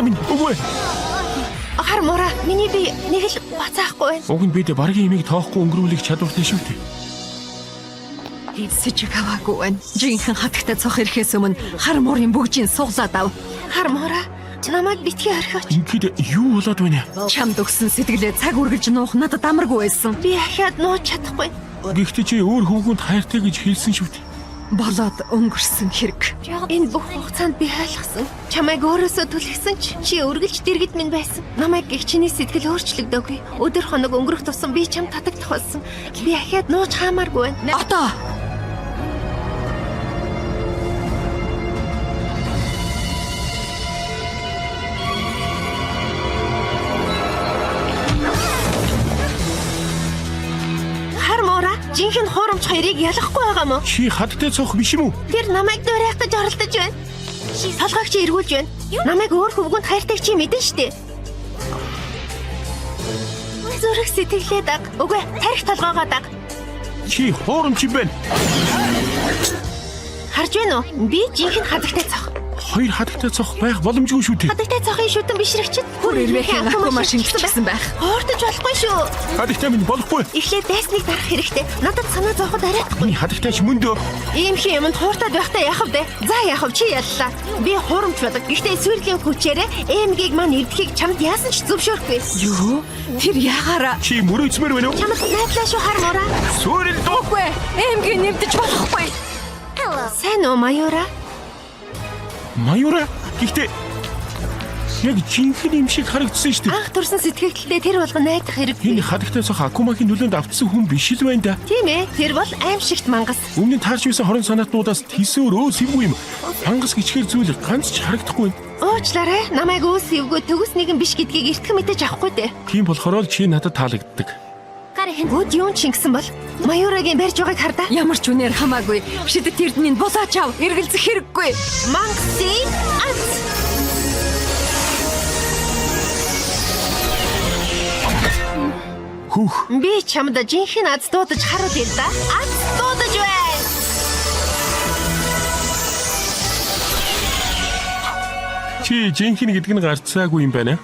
минь үгүй. Хармора миний би нэг л бацаахгүй байна. Уг нь бид баргийн имийг тоохгүй өнгөрүүлэх чадвартай шүү дээ. Хэвсэж хаваагүй байна. Жинхэнэ хатагтай цох ирэхээс өмнө хар морын бүгжийн суглаад ав. Хармора намайг битгий орхиоч. Ингээд юу болоод байна? Чамд өгсөн сэтгэлээ цаг үргэлж нуух надад амаргүй байсан. Би ахаад нууж чадахгүй. Гэхдээ чи өөр хүүхэнд хайртай гэж хэлсэн шүү дээ. Болоод өнгөрсөн хэрэг. Энэ бүх хугацаанд би хайлгсан. Чамайг өөрөөсөө түлхсэн чи өргөлж дэргэд минь байсан. Намайг гэх чиний сэтгэл өөрчлөгдөөгүй. Өдөр хоног өнгөрөх тусам би чамд татагдах болсон. Би ахаад нууж хаамааргүй байна. Одоо Жинхэнэ хуурамч хоёрыг ялахгүй байгаа мó? Чи хаттай цох биш юм уу? Тэр намайг дөөрэх гэж оролдож байна. Толгойг чи эргүүлж байна. Намайг өөр хөвгөнд хайртай чи мэдэн штэ. Зүрх сэтгэлээ даг. Үгүй, тарих толгоогоо даг. Чи хуурамч юм байна. Харж байна уу? Би жинхэнэ хатагтай цох. Хоёр хатагтай цох байх боломжгүй шүү дээ. Хатагтай цохын шүтэн бишрэгчд бүр ирвэхэн авто машин гिचсэн байх. Хоортож болохгүй шүү. Хатагтай минь болохгүй. Эхлээд дайсныг дарах хэрэгтэй. Надад санаа зовход арайхгүй. Миний хатагтайч мөндөө. Ийм хин юмд хууртаад байхдаа яхав дээ. За яхав чи яллаа. Би хуурамч байдаг. Гэхдээ сүрлийн хүчээрээ эмгийг маань эвдэхийг чамд яасан ч зөвшөөрөхгүй. Юу? Тэр ягараа Чи мөрөөцмөр байна уу? Чамд найдлаа шүү хармаараа. Сүрэл үгүй. Эмгээ нэвдэж болохгүй. Сайн уу Майора? Майора гэхдээ яг жинхэнэ юм шиг харагдсан шүү дээ. Анх турсан сэтгэлдээ тэр болгон найдах хэрэг. Энэ хатагтай цох Акумагийн нөлөөнд автсан хүн биш л байна да. Тийм ээ. Тэр бол аимшигт мангас. Өмнө нь таарч байсан хорон санаатнуудаас тийсөөр өөсөвгүй юм. Мангас гिचгээр зүйл ганц ч харагдахгүй. Уучлаарай. Намайг өөсөвгүй төгс нэгэн биш гэдгийг эртхэн мэдэж авахгүй дээ. Тийм болохоор л чи надад таалагддаг. Гүд юун ч ингэсэн бол Майорагийн барьж байгааг хардаа. Ямар ч үнээр хамаагүй. Шидэт эрдмийн булаач ав. Эргэлзэх хэрэггүй. Мангасын аз. Хүүх. Би чамд жинхэнэ аз дуудаж харуул л да. Аз дуудаж байна. Чи жинхэнэ гэдэг нь гарцаагүй юм байна.